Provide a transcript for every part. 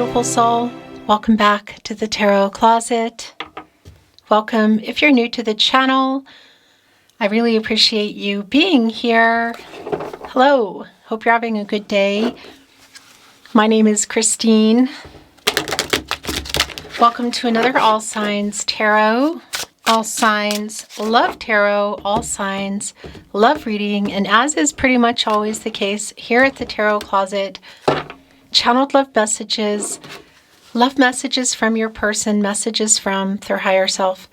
beautiful soul. Welcome back to the Tarot Closet. Welcome if you're new to the channel. I really appreciate you being here. Hello. Hope you're having a good day. My name is Christine. Welcome to another All Signs Tarot. All Signs love tarot. All Signs love reading. And as is pretty much always the case here at the Tarot Closet, channeled love messages from your person, messages from their higher self.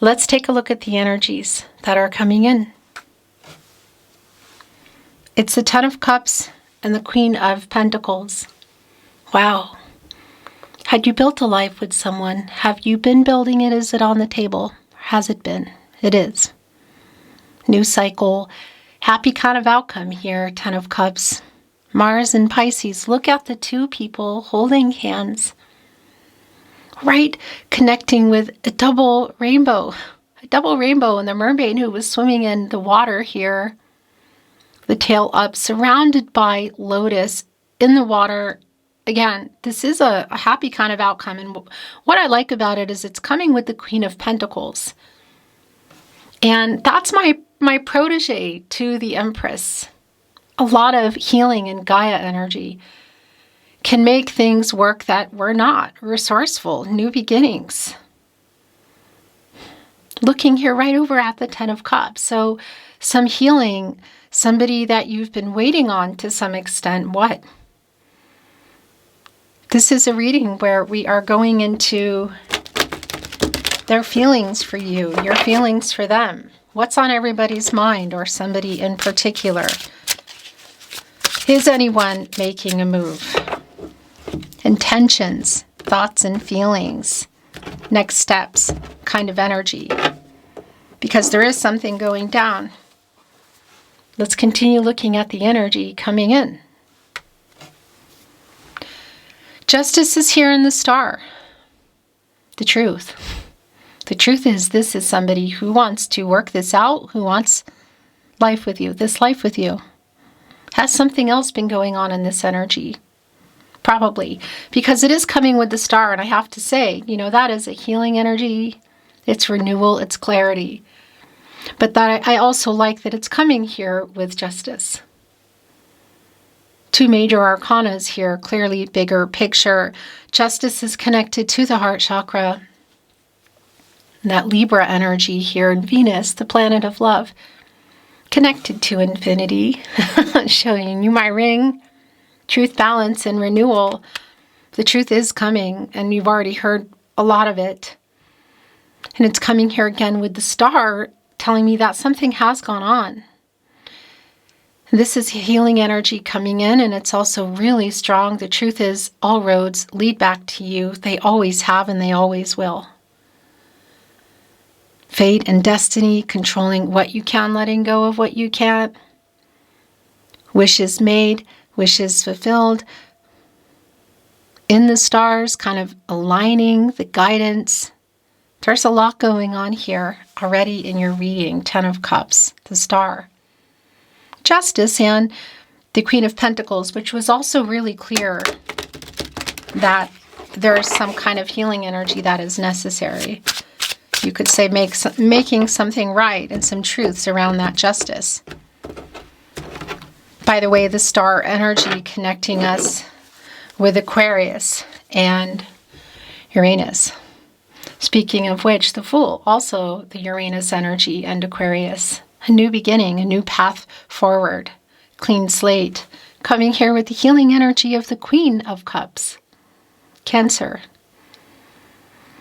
Let's take a look at the energies that are coming in. It's the Ten of Cups and the Queen of Pentacles. Wow. Had you built a life with someone? Have you been building it? Is it on the table? Has it been? It is. New cycle. Happy kind of outcome here, Ten of Cups. Mars and Pisces. Look at the two people holding hands. Right? Connecting with a double rainbow. A double rainbow, and the mermaid who was swimming in the water here. The tail up, surrounded by lotus in the water. Again, this is a happy kind of outcome. And what I like about it is it's coming with the Queen of Pentacles. And that's my protege to the Empress. A lot of healing and Gaia energy can make things work that were not. Resourceful, new beginnings. Looking here right over at the Ten of Cups. So some healing, somebody that you've been waiting on to some extent. What? This is a reading where we are going into their feelings for you, your feelings for them. What's on everybody's mind or somebody in particular? Is anyone making a move? Intentions, thoughts and feelings, next steps, kind of energy. Because there is something going down. Let's continue looking at the energy coming in. Justice is here in the Star. The truth. The truth is this is somebody who wants to work this out, who wants life with you, this life with you. Has something else been going on in this energy? Probably. Because it is coming with the Star, and I have to say, that is a healing energy. It's renewal, it's clarity. But that I also like that it's coming here with Justice. Two major arcanas here, clearly bigger picture. Justice is connected to the heart chakra. And that Libra energy here in Venus, the planet of love, connected to infinity, showing you my ring, truth, balance, and renewal. The truth is coming, and you've already heard a lot of it. And it's coming here again with the Star, telling me that something has gone on. This is healing energy coming in, and it's also really strong. The truth is, all roads lead back to you. They always have, and they always will. Fate and destiny, controlling what you can, letting go of what you can't. Wishes made, wishes fulfilled. In the stars, kind of aligning the guidance. There's a lot going on here already in your reading. Ten of Cups, the Star. Justice and the Queen of Pentacles, which was also really clear that there is some kind of healing energy that is necessary. You could say making something right and some truths around that justice. By the way, the Star energy connecting us with Aquarius and Uranus. Speaking of which, the Fool, also the Uranus energy and Aquarius. A new beginning, a new path forward, clean slate. Coming here with the healing energy of the Queen of Cups. Cancer.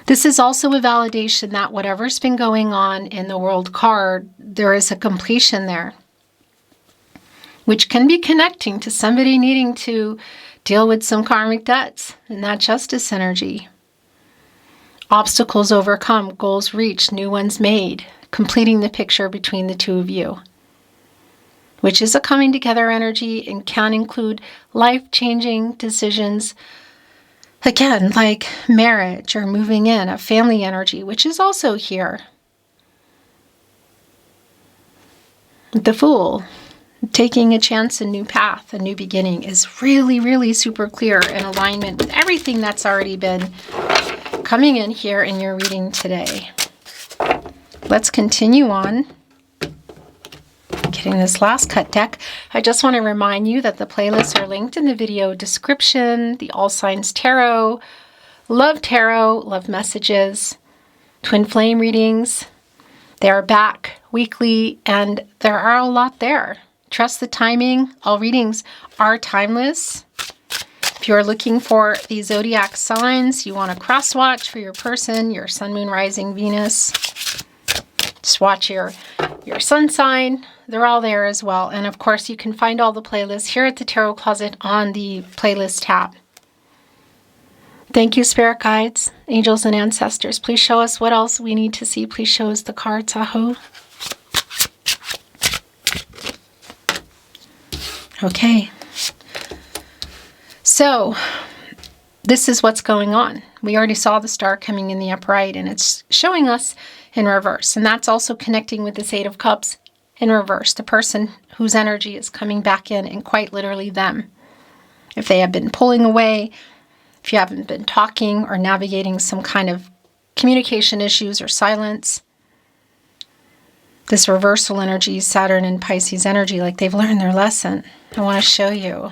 This is also a validation that whatever's been going on in the World card, there is a completion there. Which can be connecting to somebody needing to deal with some karmic debts in that Justice energy. Obstacles overcome, goals reached, new ones made. Completing the picture between the two of you. Which is a coming together energy and can include life-changing decisions. Again, like marriage or moving in, a family energy, which is also here. The Fool, Taking a chance, a new path, a new beginning is really, really super clear in alignment with everything that's already been coming in here in your reading today. Let's continue on. Getting this last cut deck. I just want to remind you that the playlists are linked in the video description. The All Signs Tarot, Love Messages, Twin Flame readings. They are back weekly and there are a lot there. Trust the timing. All readings are timeless. If you're looking for the zodiac signs, you want to cross watch for your person, your sun, moon, rising, Venus. Just watch your sun sign. They're all there as well. And of course, you can find all the playlists here at the Tarot Closet on the playlist tab. Thank you, spirit guides, angels, and ancestors. Please show us what else we need to see. Please show us the cards. Aho. Okay. So, this is what's going on. We already saw the star coming in the upright, and it's showing us in reverse. And that's also connecting with this Eight of Cups in reverse. The person whose energy is coming back in, and quite literally them. If they have been pulling away, if you haven't been talking or navigating some kind of communication issues or silence, this reversal energy, Saturn and Pisces energy, like they've learned their lesson. I want to show you.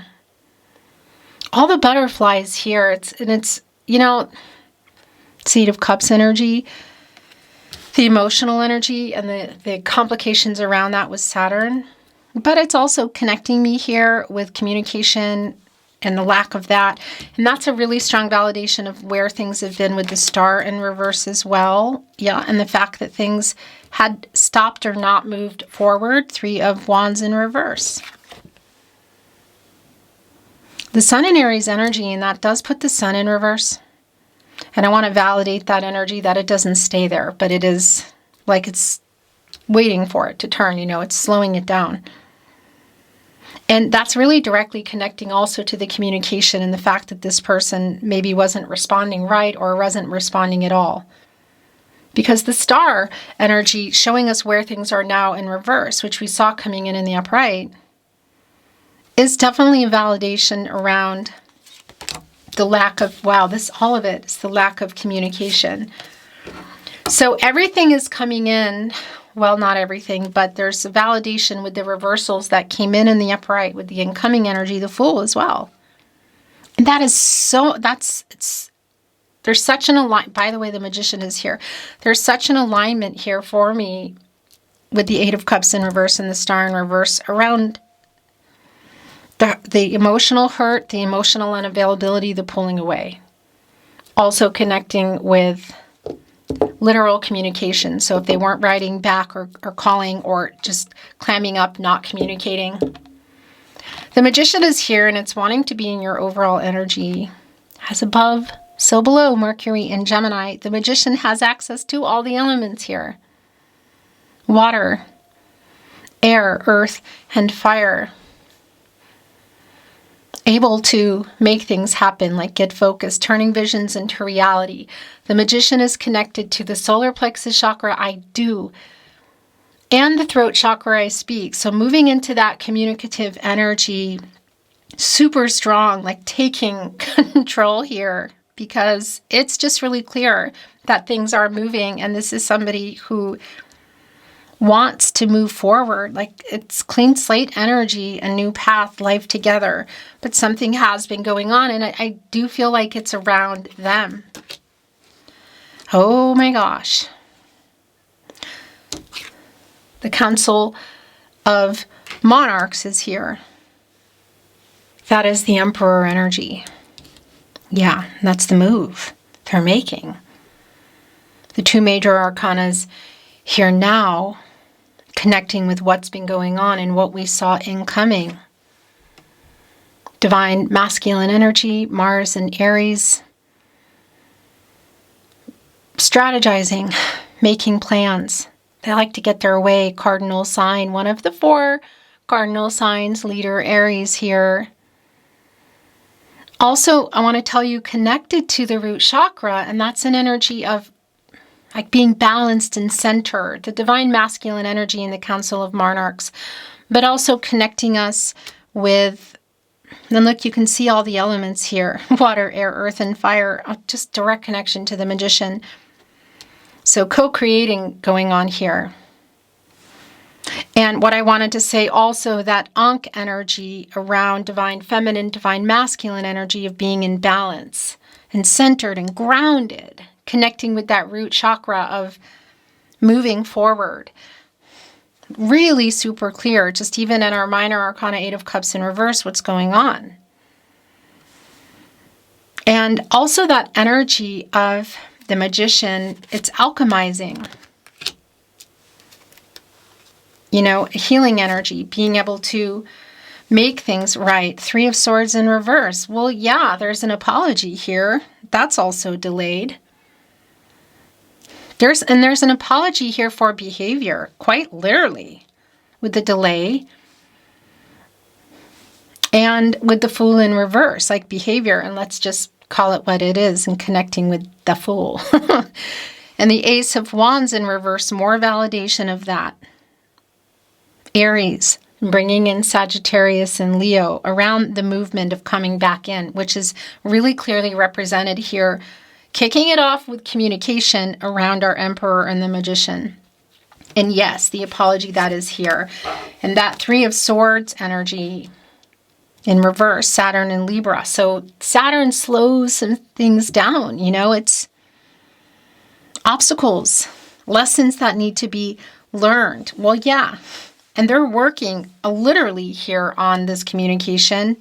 All the butterflies here, it's Eight of Cups energy, the emotional energy, and the complications around that with Saturn. But it's also connecting me here with communication and the lack of that. And that's a really strong validation of where things have been with the star in reverse as well. Yeah, and the fact that things had stopped or not moved forward. Three of Wands in reverse. The sun in Aries energy, and that does put the sun in reverse. And I want to validate that energy, that it doesn't stay there, but it is like it's waiting for it to turn, it's slowing it down. And that's really directly connecting also to the communication and the fact that this person maybe wasn't responding right or wasn't responding at all. Because the star energy showing us where things are now in reverse, which we saw coming in the upright, is definitely a validation around the lack of, all of it is the lack of communication. So everything is coming in, well, not everything, but there's a validation with the reversals that came in the upright, with the incoming energy, the Fool as well. And that is there's such an alignment. By the way, the Magician is here. There's such an alignment here for me with the Eight of Cups in reverse and the Star in reverse around the emotional hurt, the emotional unavailability, the pulling away. Also connecting with literal communication. So if they weren't writing back or calling or just clamming up, not communicating. The Magician is here, and it's wanting to be in your overall energy. As above, so below, Mercury and Gemini. The Magician has access to all the elements here. Water, air, earth, and fire. Able to make things happen, like get focused, turning visions into reality. The Magician is connected to the solar plexus chakra, I do, and the throat chakra, I speak. So moving into that communicative energy, super strong, like taking control here, because it's just really clear that things are moving, and this is somebody who wants to move forward. Like, it's clean slate energy, a new path, life together. But something has been going on, and I do feel like it's around them. Oh my gosh. The Council of Monarchs is here. That is the Emperor energy. Yeah, that's the move they're making. The two major arcanas here now, connecting with what's been going on and what we saw incoming. Divine masculine energy, Mars and Aries. Strategizing, making plans. They like to get their way. Cardinal sign, one of the four cardinal signs, leader Aries here. Also, I want to tell you, connected to the root chakra, and that's an energy of like being balanced and centered. The divine masculine energy in the Council of Monarchs but also connecting us with, and look, you can see all the elements here, water, air, earth, and fire, just direct connection to the magician. So co-creating going on here. And what I wanted to say also, that Ankh energy around divine feminine, divine masculine energy of being in balance and centered and grounded, connecting with that root chakra of moving forward. Really super clear, just even in our minor arcana 8 of cups in reverse, what's going on. And also that energy of the magician, it's alchemizing. You know, healing energy, being able to make things right. 3 of Swords in reverse. Well, yeah, there's an apology here. That's also delayed. There's an apology here for behavior, quite literally, with the delay. And with the Fool in reverse, like behavior, and let's just call it what it is, and connecting with the Fool. And the Ace of Wands in reverse, more validation of that. Aries, bringing in Sagittarius and Leo around the movement of coming back in, which is really clearly represented here, kicking it off with communication around our Emperor and the Magician. And yes, the apology that is here. And that 3 of Swords energy in reverse, Saturn and Libra. So Saturn slows some things down, you know, it's obstacles, lessons that need to be learned. Well, yeah. And they're working literally here on this communication.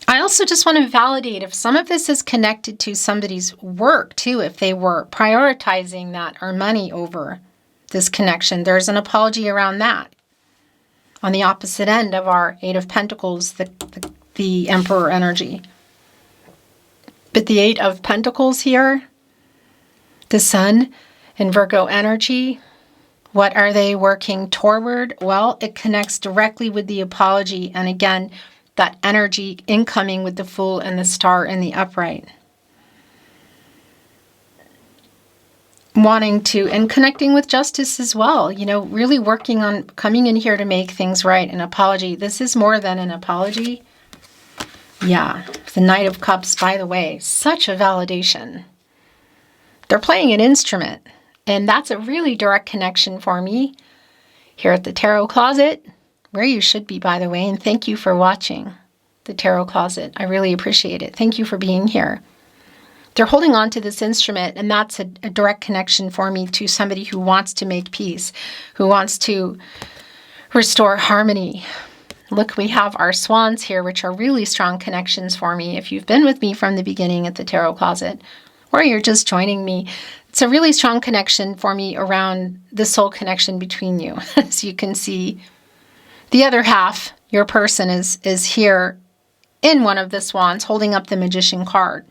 I also just want to validate if some of this is connected to somebody's work too, if they were prioritizing that or money over this connection. There's an apology around that. On the opposite end of our 8 of Pentacles, the Emperor energy. But the 8 of Pentacles here, the Sun and Virgo energy, what are they working toward? Well, it connects directly with the apology. And again, that energy incoming with the Fool and the Star in the upright. Wanting to, and connecting with justice as well, you know, really working on coming in here to make things right. An apology. This is more than an apology. Yeah, the Knight of Cups, by the way, such a validation. They're playing an instrument, and that's a really direct connection for me here at the Tarot Closet, where you should be, by the way, and thank you for watching the Tarot Closet. I really appreciate it. Thank you for being here. They're holding on to this instrument, and that's a direct connection for me to somebody who wants to make peace, who wants to restore harmony. Look, we have our swans here, which are really strong connections for me. If you've been with me from the beginning at the Tarot Closet, or you're just joining me, it's a really strong connection for me around the soul connection between you. As you can see, the other half, your person, is here in one of the swans holding up the Magician card.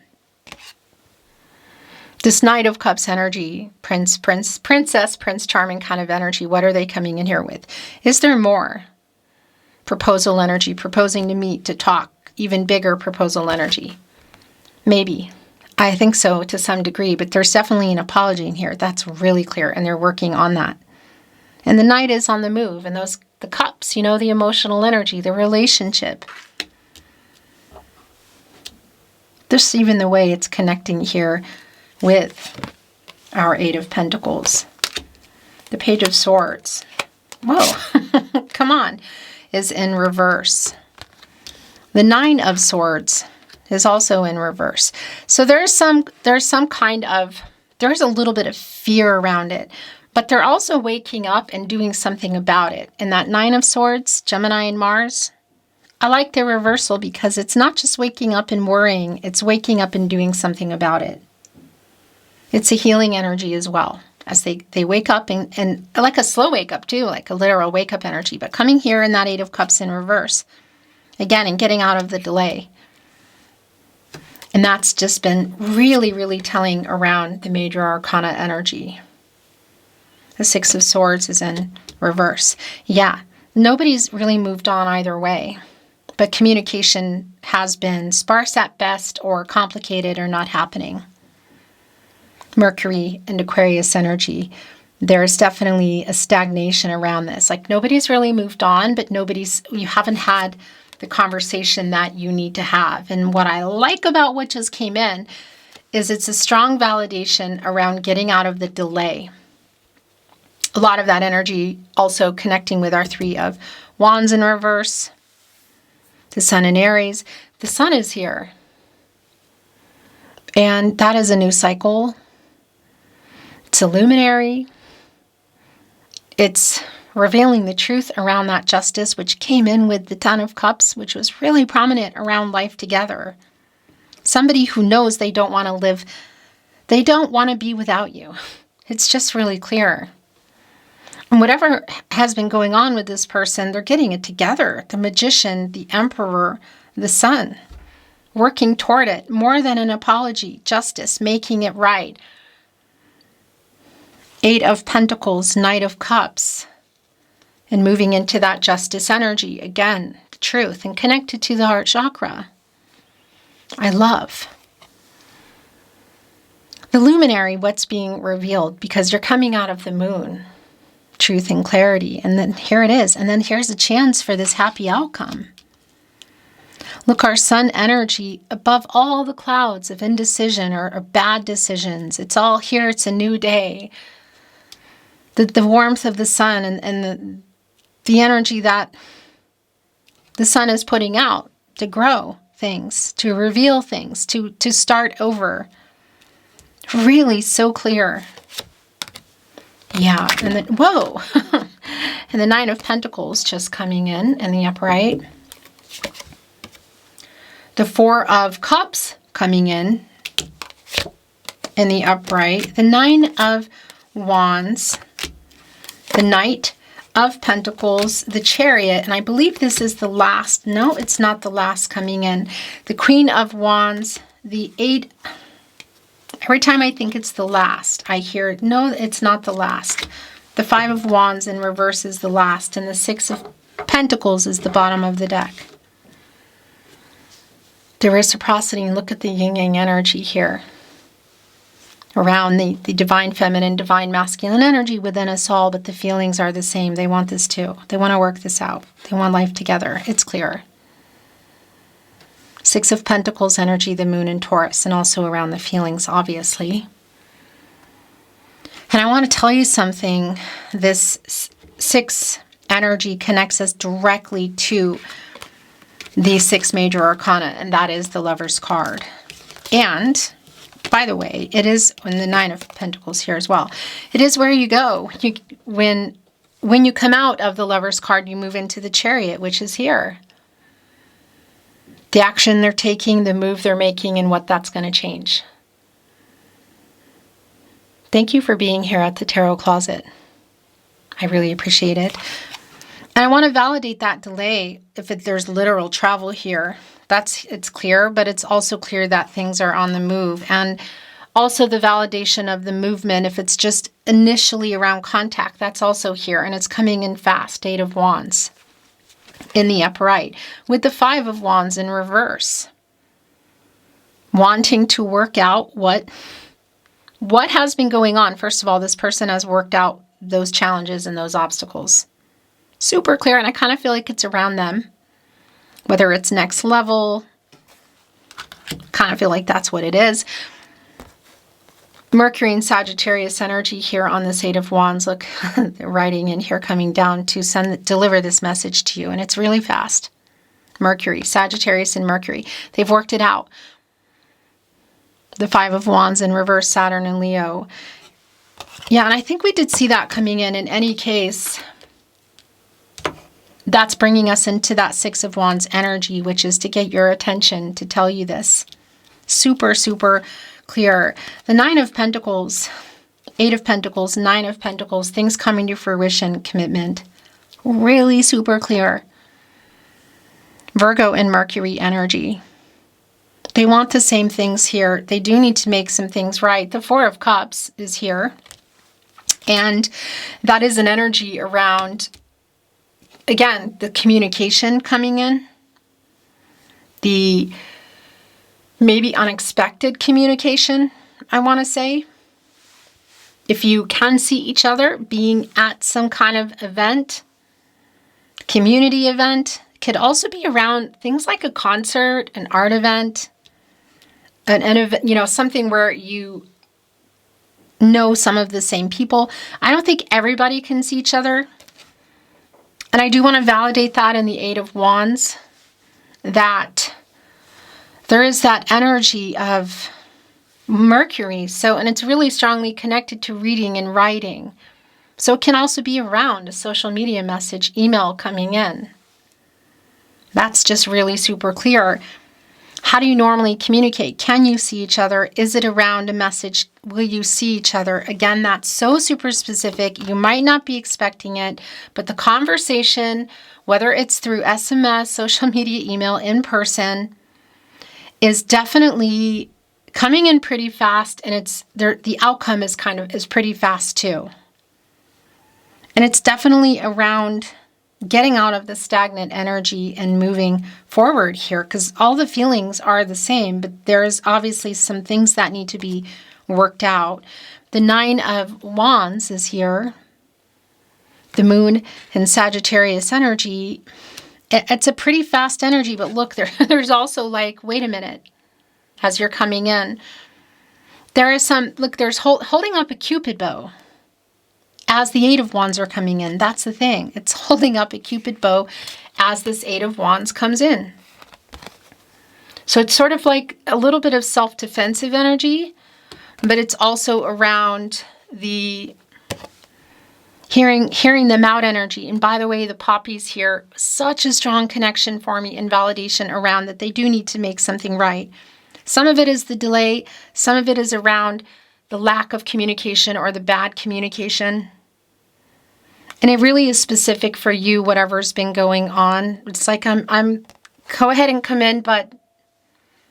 This Knight of Cups energy, princess, Prince Charming kind of energy, what are they coming in here with? Is there more? Proposal energy, proposing to meet, to talk, even bigger proposal energy. Maybe. I think so to some degree, but there's definitely an apology in here. That's really clear, and they're working on that. And the Knight is on the move, and the cups, you know, the emotional energy, the relationship. This, even the way it's connecting here with our 8 of Pentacles. The Page of Swords. Whoa, come on, is in reverse. The 9 of Swords is also in reverse. So there's a little bit of fear around it, but they're also waking up and doing something about it. And that 9 of Swords, Gemini and Mars, I like the reversal because it's not just waking up and worrying, it's waking up and doing something about it. It's a healing energy as well, as they wake up and like a slow wake up too, like a literal wake up energy, but coming here in that 8 of Cups in reverse, again, and getting out of the delay. And that's just been really, really telling around the major arcana energy. The 6 of Swords is in reverse. Yeah, nobody's really moved on either way, but communication has been sparse at best or complicated or not happening. Mercury and Aquarius energy, there's definitely a stagnation around this. Like nobody's really moved on, but you haven't had the conversation that you need to have. And what I like about what just came in is it's a strong validation around getting out of the delay. A lot of that energy also connecting with our Three of Wands in reverse, the Sun in Aries. The Sun is here. And that is a new cycle. It's a luminary. It's revealing the truth around that justice, which came in with the Ten of Cups, which was really prominent around life together. Somebody who knows they don't want to live, they don't want to be without you. It's just really clear. And whatever has been going on with this person, they're getting it together. The Magician, the Emperor, the Sun, working toward it. More than an apology, justice, making it right. Eight of Pentacles, Knight of Cups. And moving into that justice energy. Again, the truth and connected to the heart chakra. I love. The luminary, what's being revealed, because you're coming out of the moon. Truth and clarity. And then here it is. And then here's a chance for this happy outcome. Look, our Sun energy above all the clouds of indecision or bad decisions. It's all here. It's a new day. The warmth of the Sun and the energy that the Sun is putting out to grow things, to reveal things, to start over. Really so clear. Yeah, and then, whoa, and the Nine of Pentacles just coming in the upright. The Four of Cups coming in the upright. The Nine of Wands, the Knight of Pentacles, the Chariot, and I believe this is the last. No, it's not the last coming in. The Queen of Wands, the Eight. Every time I think it's the last, I hear, no, it's not the last. The Five of Wands in reverse is the last, and the Six of Pentacles is the bottom of the deck. The reciprocity, and look at the yin-yang energy here. Around the divine feminine, divine masculine energy within us all, but the feelings are the same. They want this too. They want to work this out. They want life together. It's clear. Six of Pentacles energy, the moon in Taurus, and also around the feelings, obviously. And I want to tell you something. This six energy connects us directly to the six major arcana, and that is the Lover's card. And, by the way, it is in the Nine of Pentacles here as well. It is where you go. When you come out of the Lover's card, you move into the Chariot, which is here. The action they're taking, the move they're making, and what that's going to change. Thank you for being here at the Tarot Closet. I really appreciate it. And I want to validate that delay. If there's literal travel here, it's clear, but it's also clear that things are on the move. And also the validation of the movement, if it's just initially around contact, that's also here. And it's coming in fast. Eight of Wands in the upright, with the Five of Wands in reverse. Wanting to work out what has been going on. First of all, this person has worked out those challenges and those obstacles. Super clear, and I kind of feel like it's around them. Whether it's next level, kind of feel like that's what it is. Mercury and Sagittarius energy here on this Eight of Wands. Look, they're writing in here, coming down to deliver this message to you. And it's really fast. Mercury, Sagittarius and Mercury. They've worked it out. The Five of Wands in reverse, Saturn and Leo. Yeah, and I think we did see that coming in any case. That's bringing us into that Six of Wands energy, which is to get your attention, to tell you this. Super, super clear. The Nine of Pentacles, Eight of Pentacles, Nine of Pentacles, things coming to fruition, commitment. Really super clear. Virgo and Mercury energy. They want the same things here. They do need to make some things right. The Four of Cups is here. And that is an energy around, again, the communication coming in. The maybe unexpected communication, I want to say. If you can see each other, being at some kind of event, community event, could also be around things like a concert, an art event, an event, something where you know some of the same people. I don't think everybody can see each other. And I do want to validate that in the Eight of Wands, that there is that energy of Mercury. And it's really strongly connected to reading and writing. So it can also be around a social media message, email coming in. That's just really super clear. How do you normally communicate? Can you see each other? Is it around a message? Will you see each other? Again, that's so super specific. You might not be expecting it, but the conversation, whether it's through SMS, social media, email, in person, is definitely coming in pretty fast, and the outcome is pretty fast too. And it's definitely around getting out of the stagnant energy and moving forward here, because all the feelings are the same, but there's obviously some things that need to be worked out. The Nine of Wands is here. The Moon in Sagittarius energy. It's a pretty fast energy, but look, there's also like, wait a minute, as you're coming in. There is there's holding up a Cupid bow. As the Eight of Wands are coming in. That's the thing. It's holding up a Cupid bow as this Eight of Wands comes in. So it's sort of like a little bit of self-defensive energy, but it's also around the hearing them out energy. And by the way, the poppies here, such a strong connection for me and validation around that they do need to make something right. Some of it is the delay. Some of it is around the lack of communication or the bad communication. And it really is specific for you, whatever's been going on. It's like I'm go ahead and come in, but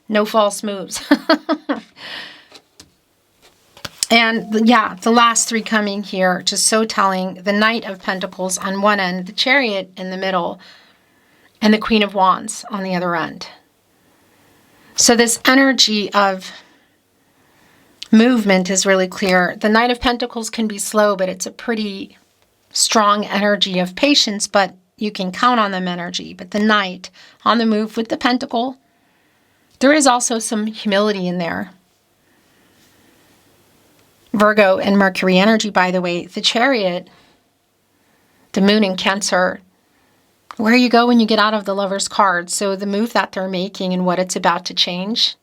no false moves. And the last three coming here, just so telling. The Knight of Pentacles on one end, the Chariot in the middle, and the Queen of Wands on the other end. So this energy of movement is really clear. The Knight of Pentacles can be slow, but it's a pretty strong energy of patience, but you can count on them energy. But the Knight on the move with the Pentacle, there is also some humility in there. Virgo and Mercury energy, by the way. The Chariot, the Moon in Cancer, where you go when you get out of the Lover's card. So the move that they're making and what it's about to change.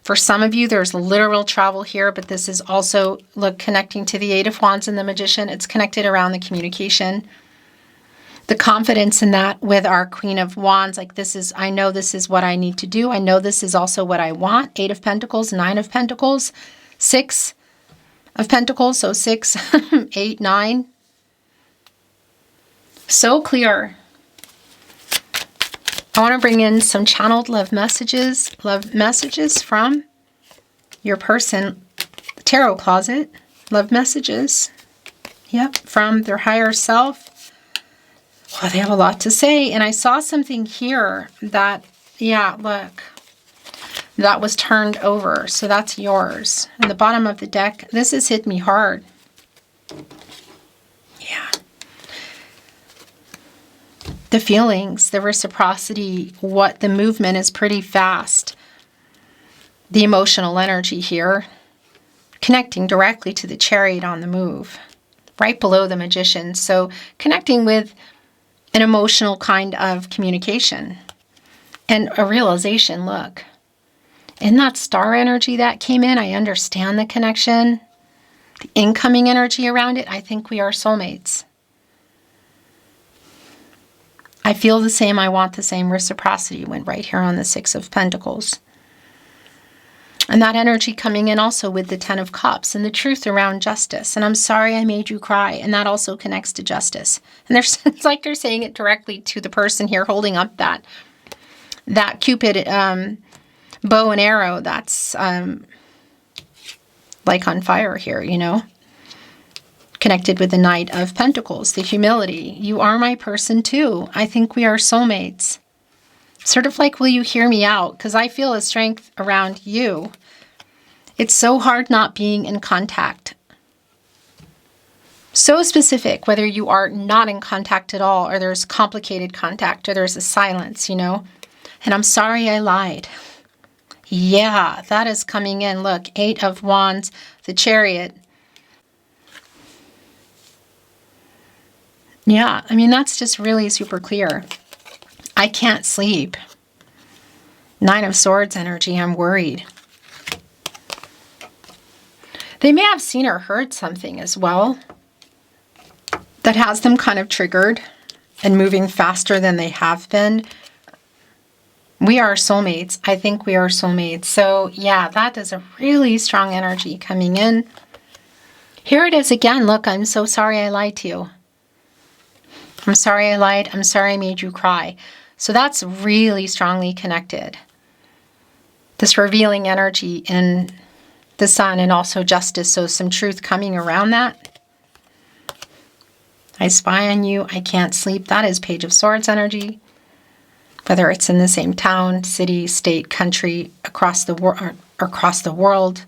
For some of you, there's literal travel here, but this is also, connecting to the Eight of Wands and the Magician. It's connected around the communication. The confidence in that with our Queen of Wands, I know this is what I need to do. I know this is also what I want. Eight of Pentacles, Nine of Pentacles, Six of Pentacles, so 6, 8, 9. So clear. I want to bring in some channeled love messages from your person. Tarot closet, love messages. Yep, from their higher self. Well, they have a lot to say. And I saw something here that, look, that was turned over. So that's yours. And the bottom of the deck, this has hit me hard. Yeah. The feelings, the reciprocity, what the movement is pretty fast. The emotional energy here, connecting directly to the Chariot on the move, right below the Magician. So connecting with an emotional kind of communication and a realization, look, in that star energy that came in, I understand the connection, the incoming energy around it. I think we are soulmates. I feel the same. I want the same. Reciprocity went right here on the Six of Pentacles. And that energy coming in also with the Ten of Cups and the truth around justice. And I'm sorry I made you cry. And that also connects to justice. And it's like they're saying it directly to the person here holding up that Cupid bow and arrow that's like on fire here, Connected with the Knight of Pentacles, the humility. You are my person too. I think we are soulmates. Sort of like, will you hear me out? Because I feel a strength around you. It's so hard not being in contact. So specific, whether you are not in contact at all, or there's complicated contact, or there's a silence, you know. And I'm sorry I lied. Yeah, that is coming in. Look, 8 of Wands, the Chariot. Yeah, I mean, that's just really super clear. I can't sleep. 9 of Swords energy, I'm worried. They may have seen or heard something as well that has them kind of triggered and moving faster than they have been. We are soulmates. I think we are soulmates. So yeah, that is a really strong energy coming in. Here it is again. Look, I'm so sorry I lied to you. I'm sorry I lied. I'm sorry I made you cry. So that's really strongly connected. This revealing energy in the Sun and also Justice. So some truth coming around that. I spy on you. I can't sleep. That is Page of Swords energy. Whether it's in the same town, city, state, country, across the world,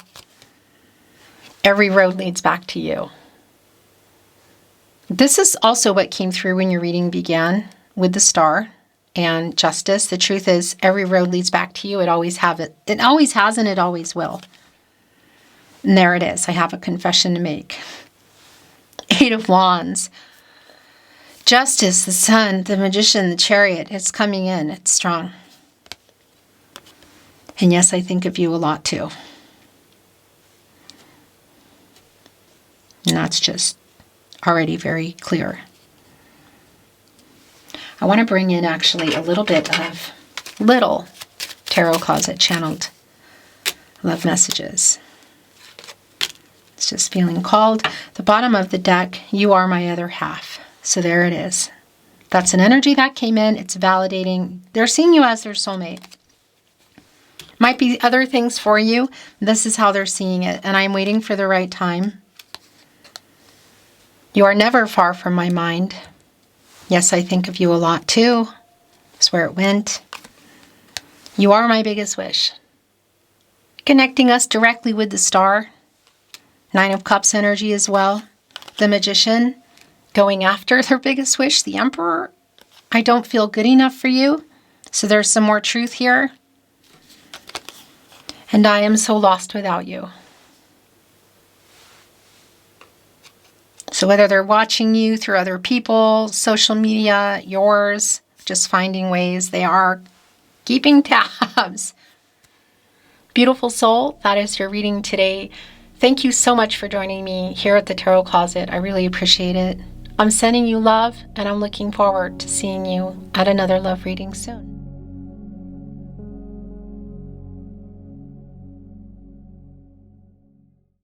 every road leads back to you. This is also what came through when your reading began with the Star and Justice. The truth is, every road leads back to you. It always has, and it always will. And there it is. I have a confession to make. 8 of Wands. Justice, the Sun, the Magician, the Chariot. It's coming in. It's strong. And yes, I think of you a lot too. And that's just already very clear. I want to bring in actually a little bit of little Tarot Closet channeled love messages. It's just feeling called. The bottom of the deck, you are my other half. So there it is. That's an energy that came in. It's validating. They're seeing you as their soulmate. Might be other things for you. This is how they're seeing it. And I'm waiting for the right time. You are never far from my mind. Yes, I think of you a lot too. That's where it went. You are my biggest wish. Connecting us directly with the Star. 9 of Cups energy as well. The Magician. Going after their biggest wish, the Emperor. I don't feel good enough for you. So there's some more truth here. And I am so lost without you. So whether they're watching you through other people, social media, yours, just finding ways, they are keeping tabs. Beautiful soul, that is your reading today. Thank you so much for joining me here at the Tarot Closet. I really appreciate it. I'm sending you love, and I'm looking forward to seeing you at another love reading soon.